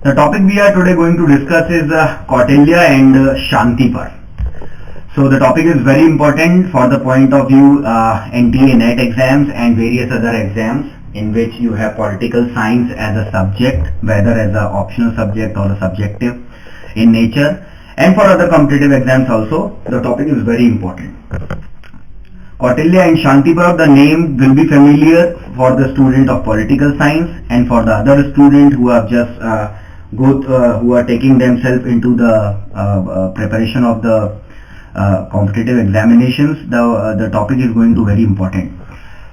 The topic we are today going to discuss is Kautilya and Shanti Parva. So the topic is very important for the point of view NTA NET exams and various other exams in which you have political science as a subject, whether as an optional subject or a subjective in nature, and for other competitive exams also. The topic is very important. Kautilya and Shanti Parva, the name will be familiar for the student of political science, and for the other student who have just who are taking themselves into the preparation of the competitive examinations, the topic is going to very important.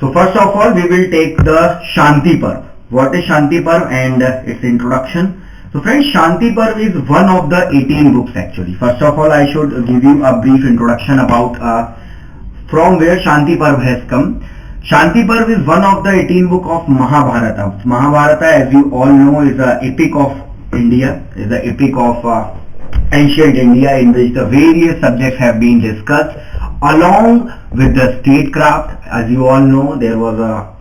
So first of all, we will take the Shanti Parva. What is Shanti Parva and its introduction? So friends, Shanti Parva is one of the 18 books actually. First of all, I should give you a brief introduction about from where Shanti Parva has come. Shanti Parva is one of the 18 book of Mahabharata. Mahabharata, as you all know, is an epic of India, is an epic of ancient India, in which the various subjects have been discussed along with the statecraft. As you all know, there was a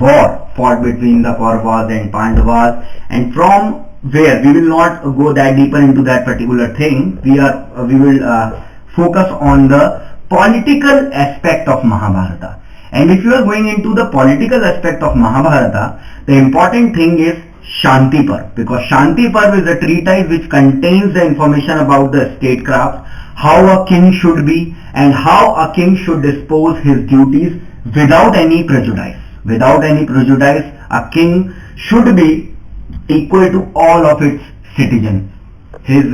war fought between the Kauravas and Pandavas, and from where we will not go that deeper into that particular thing. We will focus on the political aspect of Mahabharata. And if you are going into the political aspect of Mahabharata, the important thing is Shanti Parva, because Shanti Parva is a treatise which contains the information about the statecraft, how a king should be and how a king should dispose his duties without any prejudice. Without any prejudice, a king should be equal to all of its citizens. His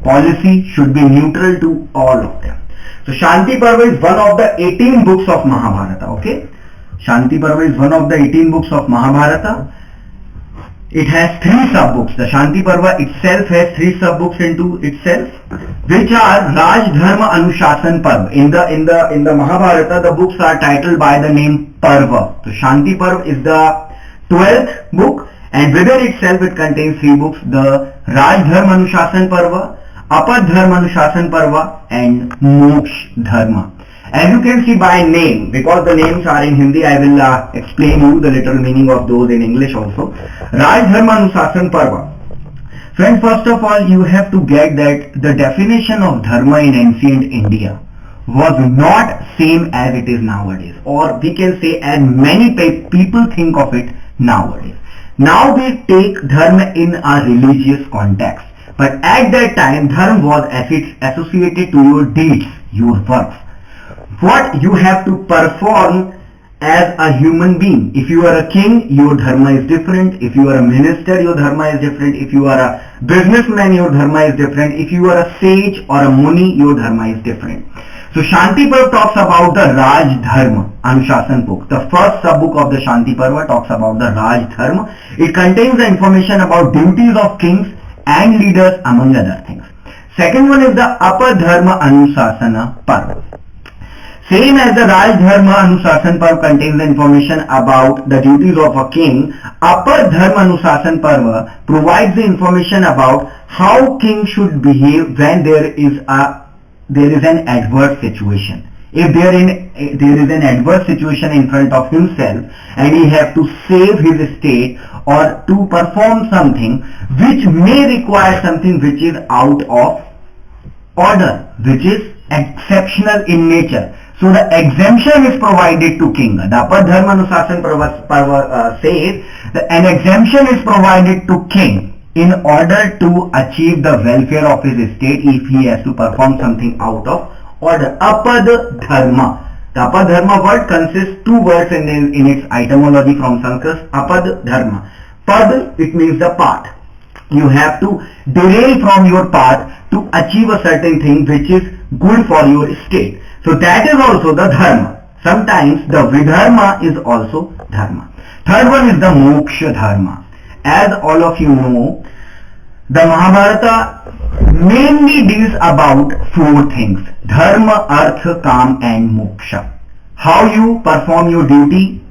policy should be neutral to all of them. So Shanti Parva is one of the 18 books of Mahabharata. Okay, Shanti Parva is one of the 18 books of Mahabharata. It has 3 sub-books. The Shanti Parva itself has 3 sub-books into itself, which are Raj Dharma Anushasan Parva. In the Mahabharata, the books are titled by the name Parva. So Shanti Parva is the 12th book, and within itself it contains 3 books: the Raj Dharma Anushasan Parva, Apar Dharma Anushasan Parva, and Moksha Dharma. As you can see by name, because the names are in Hindi, I will explain you the literal meaning of those in English also. Raj Dharma Anushasan Parva. Friends, first of all, you have to get that the definition of dharma in ancient India was not same as it is nowadays, or we can say as many people think of it nowadays. Now we take dharma in a religious context, but at that time dharma was associated to your deeds, your works, what you have to perform as a human being. If you are a king, your dharma is different. If you are a minister, your dharma is different. If you are a businessman, your dharma is different. If you are a sage or a muni, your dharma is different. So Shanti Parva talks about the Raj Dharma Anushasan book. The first sub-book of the Shanti Parva talks about the Raj Dharma. It contains the information about duties of kings and leaders, among other things. Second one is the Apar Dharma Anusasana Parva. Same as the Raj Dharma Anusasan Parva contains the information about the duties of a king, Apar Dharma Anusasan Parva provides the information about how king should behave when there is an adverse situation. If there is an adverse situation in front of himself and he have to save his state or to perform something which may require something which is out of order, which is exceptional in nature. So the exemption is provided to king. The Apar Dharma Anusasan Parva says that an exemption is provided to king in order to achieve the welfare of his state if he has to perform something out of order. Apad Dharma. The Apad Dharma word consists 2 words in its etymology from Sanskrit. Apad Dharma. Pad, it means the path. You have to derail from your path to achieve a certain thing which is good for your state. So that is also the dharma. Sometimes the vidharma is also dharma. Third one is the moksha dharma. As all of you know, the Mahabharata mainly deals about 4 things: dharma, artha, kam and moksha. How you perform your duty,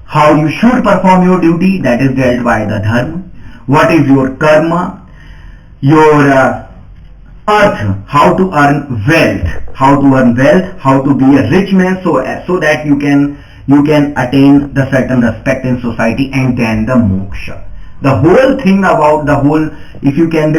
how you should perform your duty, that is dealt by the dharma. What is your karma, your Arth, how to earn wealth, how to be a rich man so that you can you can attain the certain respect in society, and then the moksha. The whole thing about the whole, if you can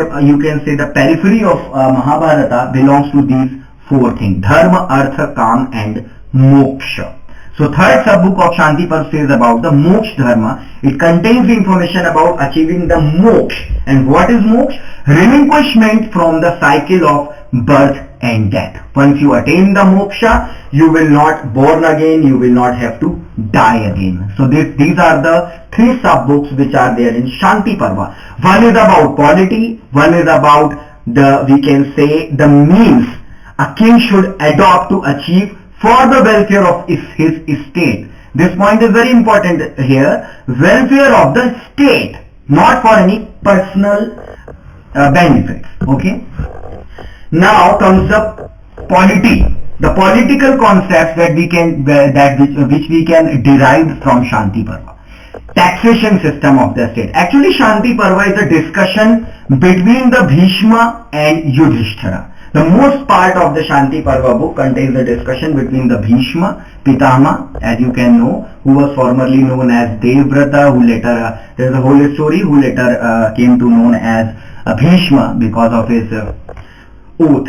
say the periphery of Mahabharata belongs to these four things: dharma, artha, kam, and moksha. So third sub-book of Shanti Parva says about the moksha dharma. It contains information about achieving the moksha. And what is moksha? Relinquishment from the cycle of birth and death. Once you attain the moksha, you will not born again, you will not have to die again. So these are the three sub-books which are there in Shanti Parva. One is about polity, one is about the, we can say, the means a king should adopt to achieve for the welfare of his state. This point is very important here. Welfare of the state, not for any personal benefits. Okay. Now comes the polity, the political concepts that we can which we can derive from Shanti Parva. Taxation system of the state. Actually, Shanti Parva is a discussion between the Bhishma and Yudhishthira. The most part of the Shanti Parva book contains a discussion between the Bhishma, Pitama, as you can know, who was formerly known as Devvrata, who later, there is a whole story, who later came to known as Bhishma because of his oath,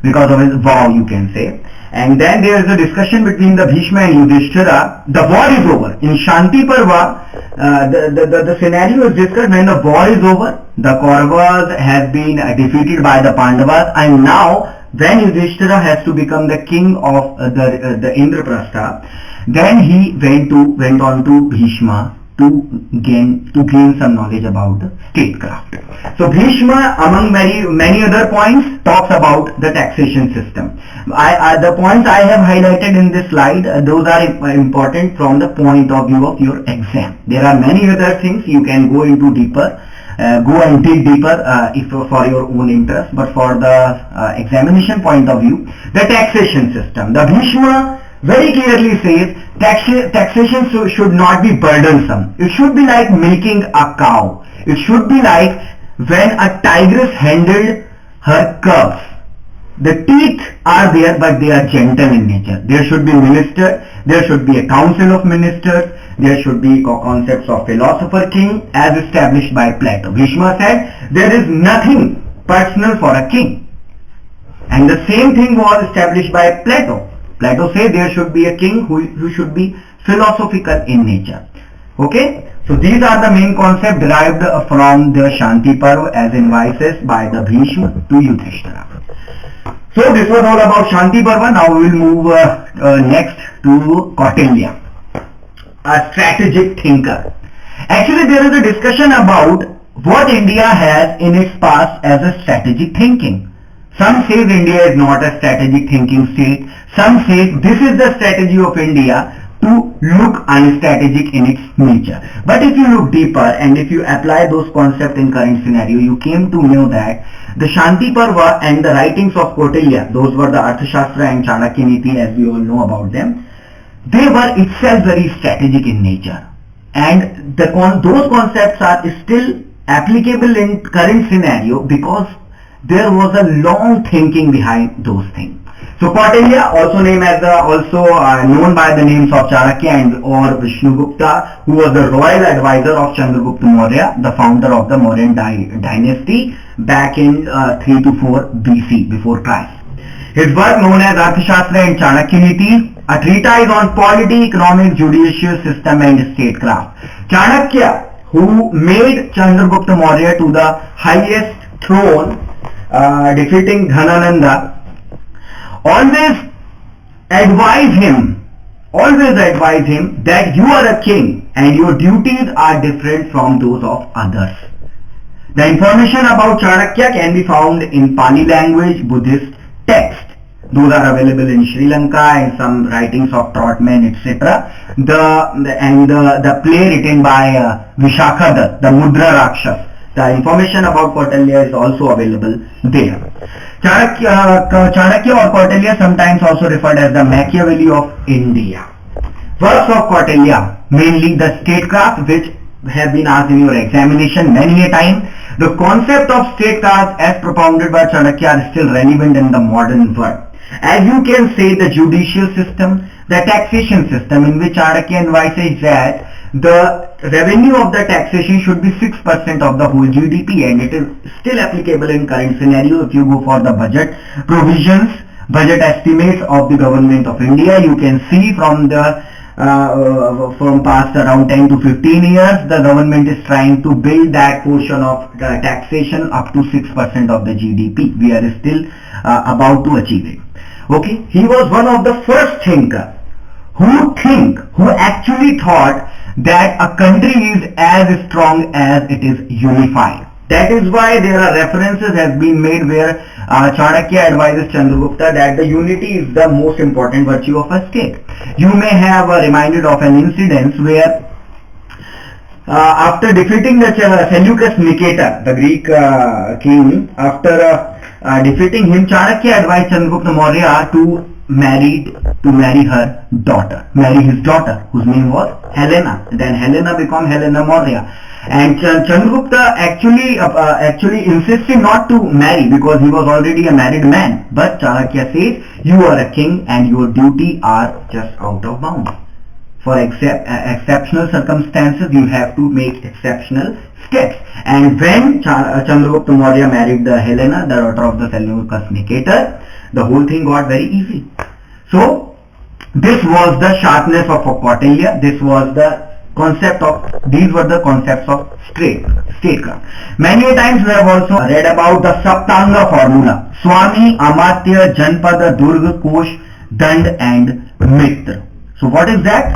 because of his vow, you can say. And then there is a discussion between the Bhishma and Yudhishthira. The war is over. In Shanti Parva, the scenario is discussed when the war is over. The Kauravas has been defeated by the Pandavas, and now when Yudhishthira has to become the king of the Indraprastha, then he went on to Bhishma to gain some knowledge about the statecraft. So Bhishma, among many other points, talks about the taxation system. The points I have highlighted in this slide, those are important from the point of view of your exam. There are many other things you can go into deeper, go and dig deeper if for your own interest, but for the examination point of view, the taxation system. The Bhishma very clearly says taxation should not be burdensome. It should be like milking a cow. It should be like when a tigress handled her cubs. The teeth are there, but they are gentle in nature. There should be minister, there should be a council of ministers, there should be concepts of philosopher king as established by Plato. Bhishma said there is nothing personal for a king. And the same thing was established by Plato. Plato said there should be a king who should be philosophical in nature. Okay, so these are the main concepts derived from the Shanti Parva as invices by the Bhishma to Yudhishthira. So this was all about Shanti Parva. Now we will move next to Kautilya, a strategic thinker. Actually, there is a discussion about what India has in its past as a strategic thinking. Some say India is not a strategic thinking state. Some say this is the strategy of India to look unstrategic in its nature. But if you look deeper and if you apply those concepts in current scenario, you came to know that the Shanti Parva and the writings of Kautilya, those were the Arthashastra and Chanakya Niti, as we all know about them, they were itself very strategic in nature. And those concepts are still applicable in current scenario because there was a long thinking behind those things. So Kautilya, also known by the names of Chanakya and or Vishnugupta, who was the royal advisor of Chandragupta Maurya, the founder of the Mauryan dynasty back in 3 to 4 BC, before Christ. His work known as Arthashastra and Chanakya Niti, a treatise on polity, economics, judicial system and statecraft. Chanakya, who made Chandragupta Maurya to the highest throne, defeating Dhanananda, always advise him that you are a king and your duties are different from those of others. The information about Chanakya can be found in Pali language, Buddhist text. Those are available in Sri Lanka and some writings of Trotman, etc. The play written by Vishakha, the Mudra Rakshas. The information about Kautilya is also available there. Chanakya or Kautilya, sometimes also referred as the Machiavelli of India. Works of Kautilya, mainly the statecraft, which have been asked in your examination many a time. The concept of statecraft as propounded by Chanakya are still relevant in the modern world. As you can say, the judicial system, the taxation system, in which Chanakya advises that the revenue of the taxation should be 6% of the whole GDP, and it is still applicable in current scenario. If you go for the budget provisions, budget estimates of the government of India, you can see from the from past around 10 to 15 years, the government is trying to build that portion of taxation up to 6% of the GDP. We are still about to achieve it. Okay, he was one of the first thinkers who actually thought that a country is as strong as it is unified. That is why there are references has been made where Chanakya advises Chandragupta that the unity is the most important virtue of a state. You may have reminded of an incident where after defeating the Seleucus Nicator, the Greek king, after defeating him, Chanakya advised Chandragupta Maurya to marry his daughter, whose name was Helena. Then Helena became Helena Maurya. And Chandragupta actually insisted not to marry because he was already a married man. But Chanakya says, you are a king and your duty are just out of bounds. For exceptional circumstances, you have to make exceptional steps. And when Chandragupta Maurya married the Helena, the daughter of the Seleucus Nicator, the whole thing got very easy. So this was the sharpness of Kautilya. This was the concept of, these were the concepts of statecraft. Many times we have also read about the Saptanga formula: Swami, Amatya, Janpada, Durga, Kosh, Dand and Mitra. So what is that?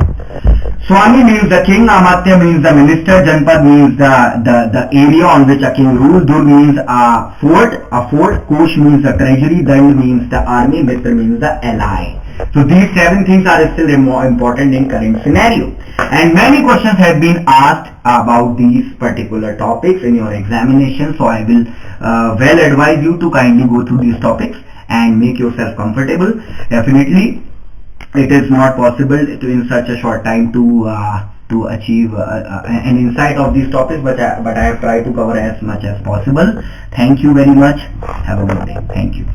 Swami means the king, Amatya means the minister, Janpad means the area on which a king rules, Durg means a fort, Kosh means the treasury, Dand means the army, Mitra means the ally. So these 7 things are still more important in current scenario. And many questions have been asked about these particular topics in your examination. So I will well advise you to kindly go through these topics and make yourself comfortable. Definitely, it is not possible to in such a short time to achieve an insight of these topics, but I have tried to cover as much as possible. Thank you very much. Have a good day. Thank you.